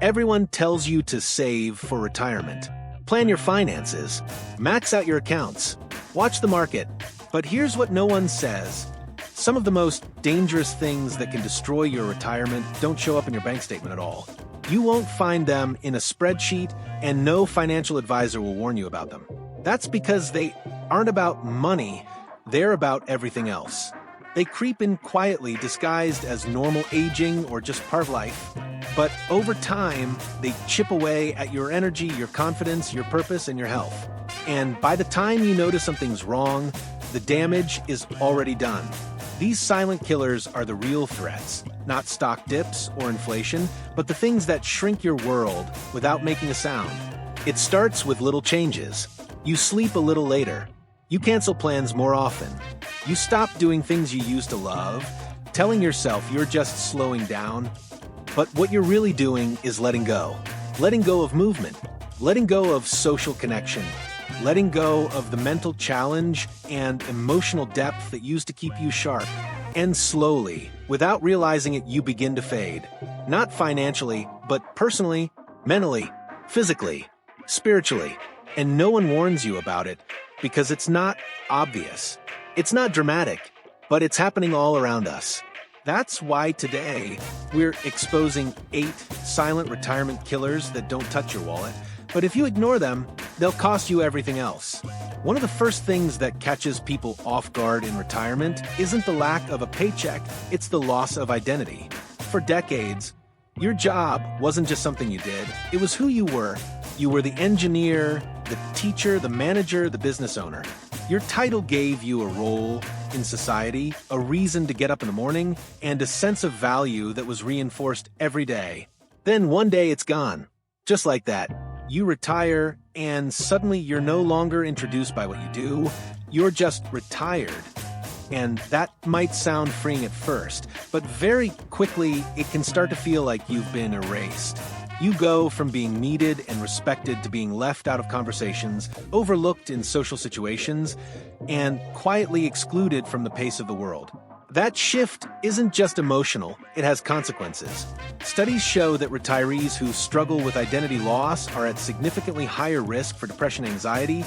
Everyone tells you to save for retirement, plan your finances, max out your accounts, watch the market. But here's what no one says. Some of the most dangerous things that can destroy your retirement don't show up in your bank statement at all. You won't find them in a spreadsheet, and no financial advisor will warn you about them. That's because they aren't about money, they're about everything else. They creep in quietly, disguised as normal aging or just part of life. But over time, they chip away at your energy, your confidence, your purpose, and your health. And by the time you notice something's wrong, the damage is already done. These silent killers are the real threats, not stock dips or inflation, but the things that shrink your world without making a sound. It starts with little changes. You sleep a little later. You cancel plans more often. You stop doing things you used to love, telling yourself you're just slowing down. But what you're really doing is letting go. Letting go of movement, letting go of social connection, letting go of the mental challenge and emotional depth that used to keep you sharp. And slowly, without realizing it, you begin to fade. Not financially, but personally, mentally, physically, spiritually. And no one warns you about it because it's not obvious. It's not dramatic, but it's happening all around us. That's why today we're exposing 8 silent retirement killers that don't touch your wallet. But if you ignore them, they'll cost you everything else. One of the first things that catches people off guard in retirement isn't the lack of a paycheck, it's the loss of identity. For decades, your job wasn't just something you did, it was who you were. You were the engineer, the teacher, the manager, the business owner. Your title gave you a role in society, a reason to get up in the morning, and a sense of value that was reinforced every day. Then one day it's gone. Just like that. You retire, and suddenly you're no longer introduced by what you do, you're just retired. And that might sound freeing at first, but very quickly it can start to feel like you've been erased. You go from being needed and respected to being left out of conversations, overlooked in social situations, and quietly excluded from the pace of the world. That shift isn't just emotional, it has consequences. Studies show that retirees who struggle with identity loss are at significantly higher risk for depression, anxiety,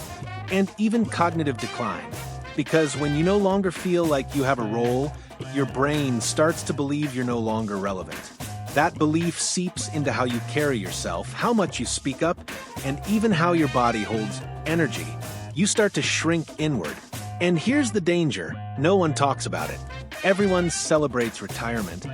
and even cognitive decline. Because when you no longer feel like you have a role, your brain starts to believe you're no longer relevant. That belief seeps into how you carry yourself, how much you speak up, and even how your body holds energy. You start to shrink inward. And here's the danger, no one talks about it. Everyone celebrates retirement,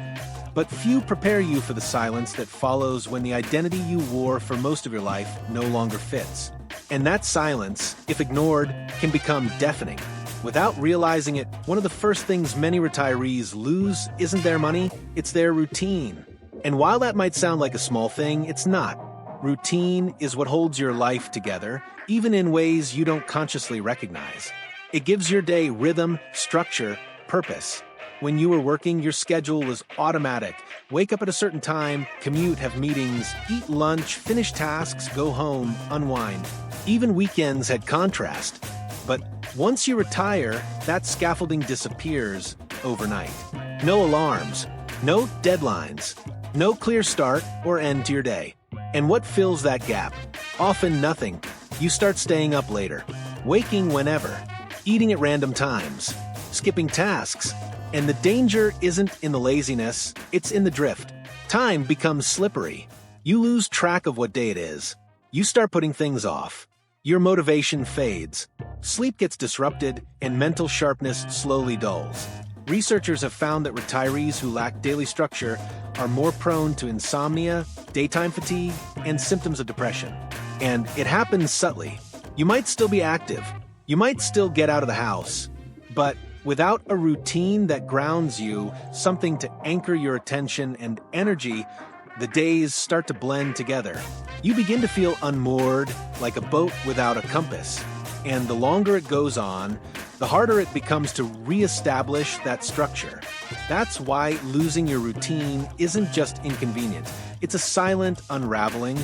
but few prepare you for the silence that follows when the identity you wore for most of your life no longer fits. And that silence, if ignored, can become deafening. Without realizing it, one of the first things many retirees lose isn't their money, it's their routine. And while that might sound like a small thing, it's not. Routine is what holds your life together, even in ways you don't consciously recognize. It gives your day rhythm, structure, purpose. When you were working, your schedule was automatic. Wake up at a certain time, commute, have meetings, eat lunch, finish tasks, go home, unwind. Even weekends had contrast. But once you retire, that scaffolding disappears overnight. No alarms, no deadlines, no clear start or end to your day. And what fills that gap? Often nothing. You start staying up later, waking whenever, eating at random times, skipping tasks. And the danger isn't in the laziness, it's in the drift. Time becomes slippery. You lose track of what day it is. You start putting things off. Your motivation fades. Sleep gets disrupted, and mental sharpness slowly dulls. Researchers have found that retirees who lack daily structure are more prone to insomnia, daytime fatigue, and symptoms of depression. And it happens subtly. You might still be active. You might still get out of the house. But without a routine that grounds you, something to anchor your attention and energy, the days start to blend together. You begin to feel unmoored, like a boat without a compass. And the longer it goes on, the harder it becomes to reestablish that structure. That's why losing your routine isn't just inconvenient. It's a silent unraveling,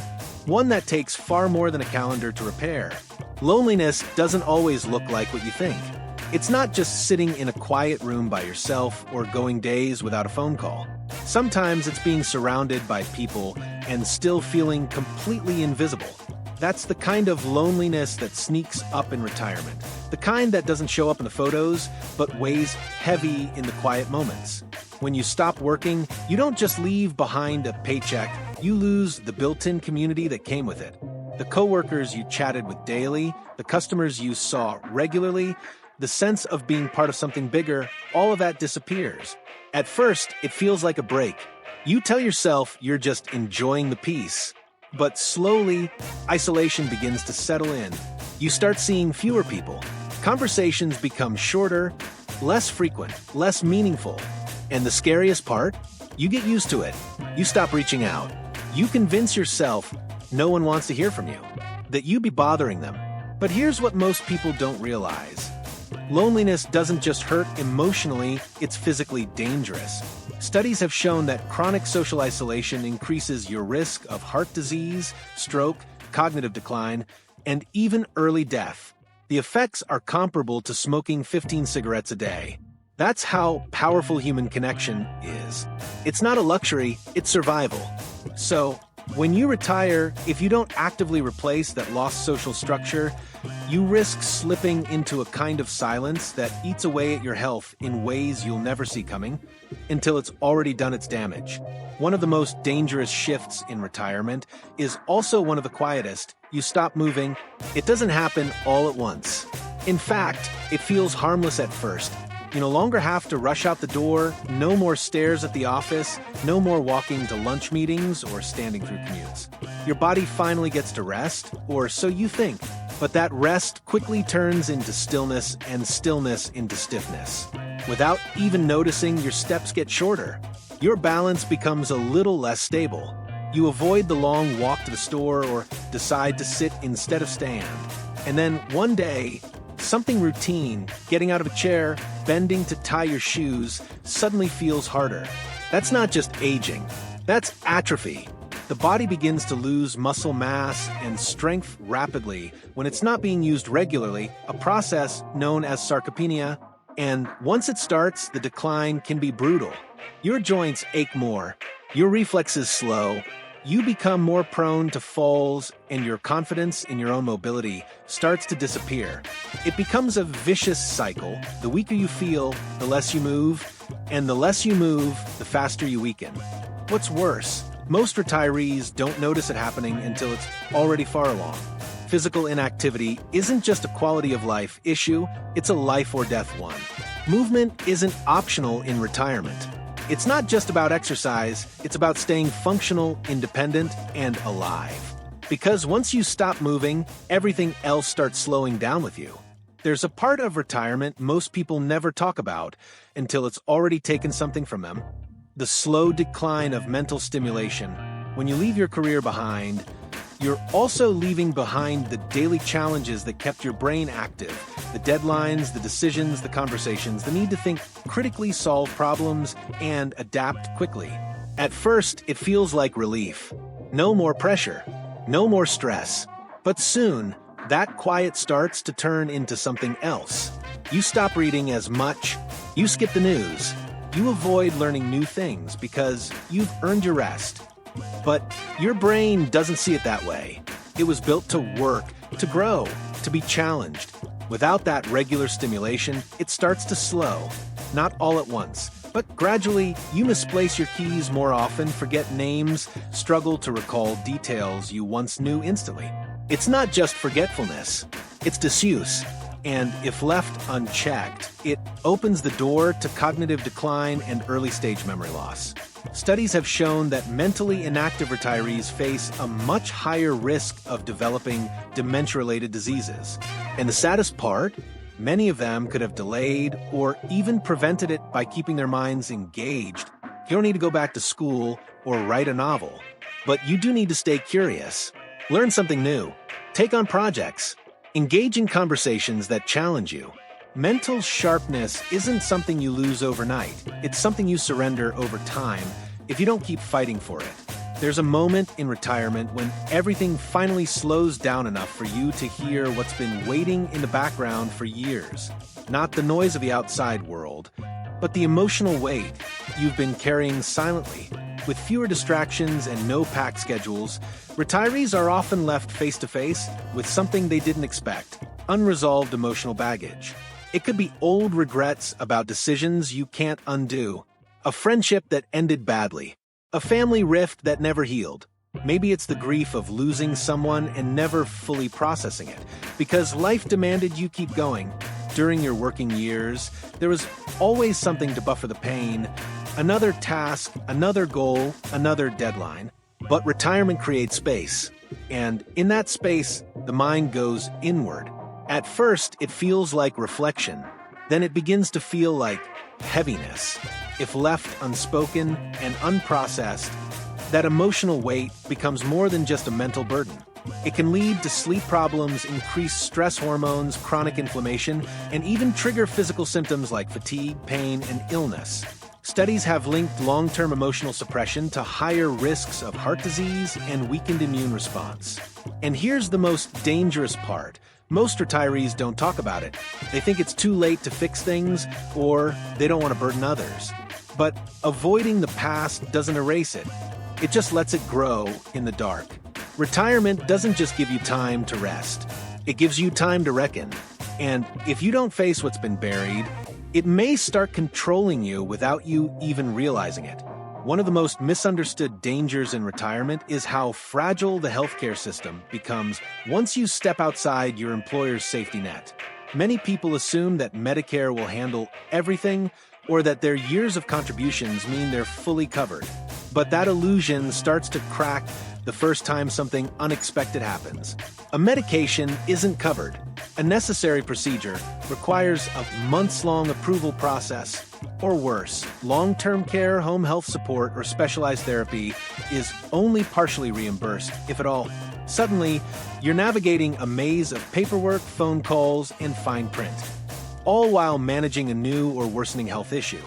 one that takes far more than a calendar to repair. Loneliness doesn't always look like what you think. It's not just sitting in a quiet room by yourself or going days without a phone call. Sometimes it's being surrounded by people and still feeling completely invisible. That's the kind of loneliness that sneaks up in retirement. The kind that doesn't show up in the photos, but weighs heavy in the quiet moments. When you stop working, you don't just leave behind a paycheck, you lose the built-in community that came with it. The coworkers you chatted with daily, the customers you saw regularly, the sense of being part of something bigger, all of that disappears. At first, it feels like a break. You tell yourself you're just enjoying the peace. But slowly, isolation begins to settle in. You start seeing fewer people. Conversations become shorter, less frequent, less meaningful. And the scariest part? You get used to it. You stop reaching out. You convince yourself no one wants to hear from you, that you be bothering them. But here's what most people don't realize. Loneliness doesn't just hurt emotionally, it's physically dangerous. Studies have shown that chronic social isolation increases your risk of heart disease, stroke, cognitive decline, and even early death. The effects are comparable to smoking 15 cigarettes a day. That's how powerful human connection is. It's not a luxury, it's survival. So, when you retire, if you don't actively replace that lost social structure, you risk slipping into a kind of silence that eats away at your health in ways you'll never see coming, until it's already done its damage. One of the most dangerous shifts in retirement is also one of the quietest. You stop moving. It doesn't happen all at once. In fact, it feels harmless at first. You no longer have to rush out the door, no more stairs at the office, no more walking to lunch meetings or standing through commutes. Your body finally gets to rest, or so you think, but that rest quickly turns into stillness and stillness into stiffness. Without even noticing, your steps get shorter. Your balance becomes a little less stable. You avoid the long walk to the store or decide to sit instead of stand. And then one day, something routine, getting out of a chair, bending to tie your shoes, suddenly feels harder. That's not just aging, that's atrophy. The body begins to lose muscle mass and strength rapidly when it's not being used regularly, a process known as sarcopenia. And once it starts, the decline can be brutal. Your joints ache more, your reflexes slow, you become more prone to falls, and your confidence in your own mobility starts to disappear. It becomes a vicious cycle. The weaker you feel, the less you move, and the less you move, the faster you weaken. What's worse, most retirees don't notice it happening until it's already far along. Physical inactivity isn't just a quality of life issue, it's a life or death one. Movement isn't optional in retirement. It's not just about exercise, it's about staying functional, independent, and alive. Because once you stop moving, everything else starts slowing down with you. There's a part of retirement most people never talk about until it's already taken something from them. The slow decline of mental stimulation. When you leave your career behind, you're also leaving behind the daily challenges that kept your brain active, the deadlines, the decisions, the conversations, the need to think critically, solve problems, and adapt quickly. At first, it feels like relief. No more pressure, no more stress. But soon, that quiet starts to turn into something else. You stop reading as much, you skip the news, you avoid learning new things because you've earned your rest. But your brain doesn't see it that way. It was built to work, to grow, to be challenged. Without that regular stimulation, it starts to slow. Not all at once, but gradually you misplace your keys more often, forget names, struggle to recall details you once knew instantly. It's not just forgetfulness, it's disuse. And if left unchecked, it opens the door to cognitive decline and early-stage memory loss. Studies have shown that mentally inactive retirees face a much higher risk of developing dementia-related diseases. And the saddest part, many of them could have delayed or even prevented it by keeping their minds engaged. You don't need to go back to school or write a novel, but you do need to stay curious. Learn something new. Take on projects. Engage in conversations that challenge you. Mental sharpness isn't something you lose overnight. It's something you surrender over time if you don't keep fighting for it. There's a moment in retirement when everything finally slows down enough for you to hear what's been waiting in the background for years. Not the noise of the outside world, but the emotional weight you've been carrying silently. With fewer distractions and no packed schedules, retirees are often left face-to-face with something they didn't expect: unresolved emotional baggage. It could be old regrets about decisions you can't undo, a friendship that ended badly, a family rift that never healed. Maybe it's the grief of losing someone and never fully processing it, because life demanded you keep going. During your working years, there was always something to buffer the pain: another task, another goal, another deadline. But retirement creates space, and in that space, the mind goes inward. At first, it feels like reflection. Then it begins to feel like heaviness. If left unspoken and unprocessed, that emotional weight becomes more than just a mental burden. It can lead to sleep problems, increased stress hormones, chronic inflammation, and even trigger physical symptoms like fatigue, pain, and illness. Studies have linked long-term emotional suppression to higher risks of heart disease and weakened immune response. And here's the most dangerous part. Most retirees don't talk about it. They think it's too late to fix things, or they don't want to burden others. But avoiding the past doesn't erase it. It just lets it grow in the dark. Retirement doesn't just give you time to rest. It gives you time to reckon. And if you don't face what's been buried, it may start controlling you without you even realizing it. One of the most misunderstood dangers in retirement is how fragile the healthcare system becomes once you step outside your employer's safety net. Many people assume that Medicare will handle everything, or that their years of contributions mean they're fully covered. But that illusion starts to crack the first time something unexpected happens. A medication isn't covered. A necessary procedure requires a months-long approval process. Or worse, long-term care, home health support, or specialized therapy is only partially reimbursed, if at all. Suddenly, you're navigating a maze of paperwork, phone calls, and fine print, all while managing a new or worsening health issue.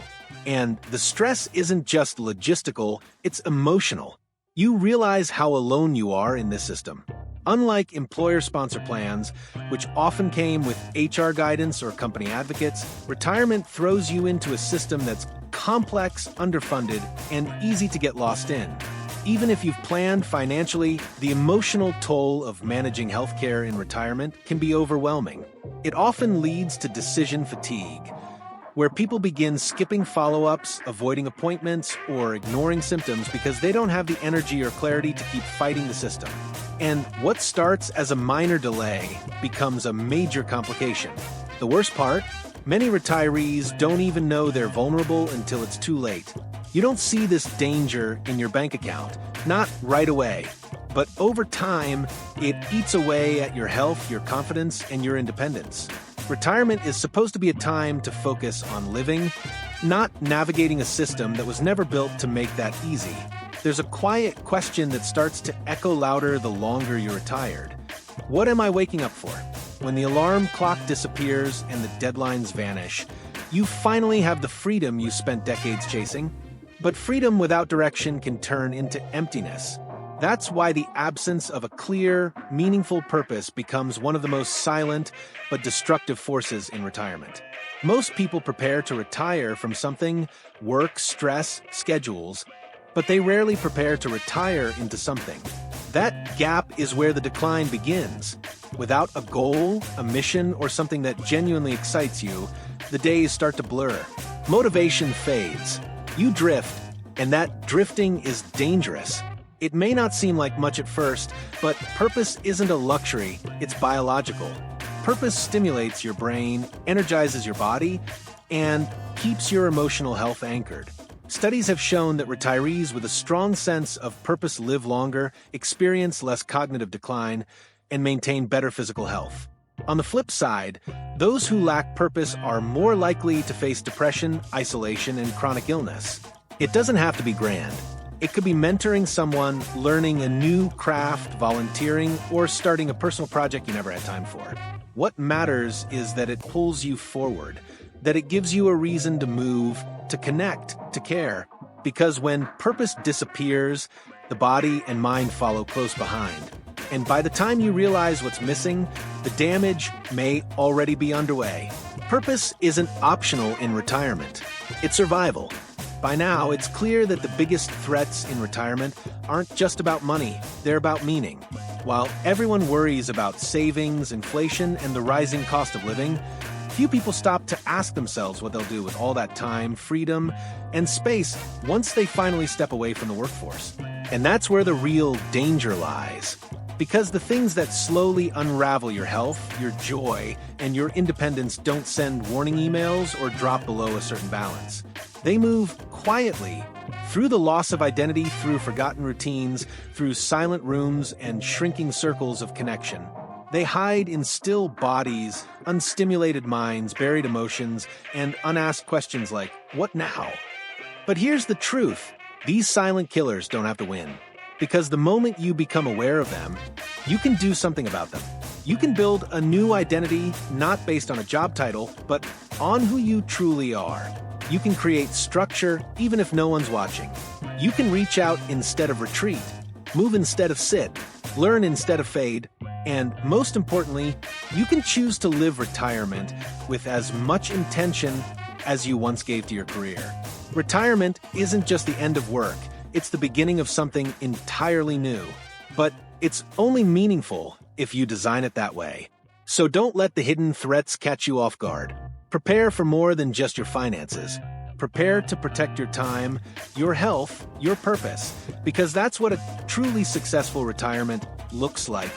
And the stress isn't just logistical, it's emotional. You realize how alone you are in this system. Unlike employer-sponsored plans, which often came with HR guidance or company advocates, retirement throws you into a system that's complex, underfunded, and easy to get lost in. Even if you've planned financially, the emotional toll of managing healthcare in retirement can be overwhelming. It often leads to decision fatigue, where people begin skipping follow-ups, avoiding appointments, or ignoring symptoms because they don't have the energy or clarity to keep fighting the system. And what starts as a minor delay becomes a major complication. The worst part? Many retirees don't even know they're vulnerable until it's too late. You don't see this danger in your bank account, not right away. But over time, it eats away at your health, your confidence, and your independence. Retirement is supposed to be a time to focus on living, not navigating a system that was never built to make that easy. There's a quiet question that starts to echo louder the longer you're retired. What am I waking up for? When the alarm clock disappears and the deadlines vanish, you finally have the freedom you spent decades chasing. But freedom without direction can turn into emptiness. That's why the absence of a clear, meaningful purpose becomes one of the most silent but destructive forces in retirement. Most people prepare to retire from something: work, stress, schedules, but they rarely prepare to retire into something. That gap is where the decline begins. Without a goal, a mission, or something that genuinely excites you, the days start to blur. Motivation fades. You drift, and that drifting is dangerous. It may not seem like much at first, but purpose isn't a luxury, it's biological. Purpose stimulates your brain, energizes your body, and keeps your emotional health anchored. Studies have shown that retirees with a strong sense of purpose live longer, experience less cognitive decline, and maintain better physical health. On the flip side, those who lack purpose are more likely to face depression, isolation, and chronic illness. It doesn't have to be grand. It could be mentoring someone, learning a new craft, volunteering, or starting a personal project you never had time for. What matters is that it pulls you forward, that it gives you a reason to move, to connect, to care. Because when purpose disappears, The body and mind follow close behind. And by the time you realize what's missing, the damage may already be underway. Purpose isn't optional in retirement. It's survival. By now, it's clear that the biggest threats in retirement aren't just about money, they're about meaning. While everyone worries about savings, inflation, and the rising cost of living, few people stop to ask themselves what they'll do with all that time, freedom, and space once they finally step away from the workforce. And that's where the real danger lies. Because the things that slowly unravel your health, your joy, and your independence don't send warning emails or drop below a certain balance. They move quietly, through the loss of identity, through forgotten routines, through silent rooms and shrinking circles of connection. They hide in still bodies, unstimulated minds, buried emotions, and unasked questions like, what now? But here's the truth. These silent killers don't have to win. Because the moment you become aware of them, you can do something about them. You can build a new identity not based on a job title, but on who you truly are. You can create structure even if no one's watching. You can reach out instead of retreat, move instead of sit, learn instead of fade, and most importantly, you can choose to live retirement with as much intention as you once gave to your career. Retirement isn't just the end of work. It's the beginning of something entirely new. But it's only meaningful if you design it that way. So don't let the hidden threats catch you off guard. Prepare for more than just your finances. Prepare to protect your time, your health, your purpose, because that's what a truly successful retirement looks like.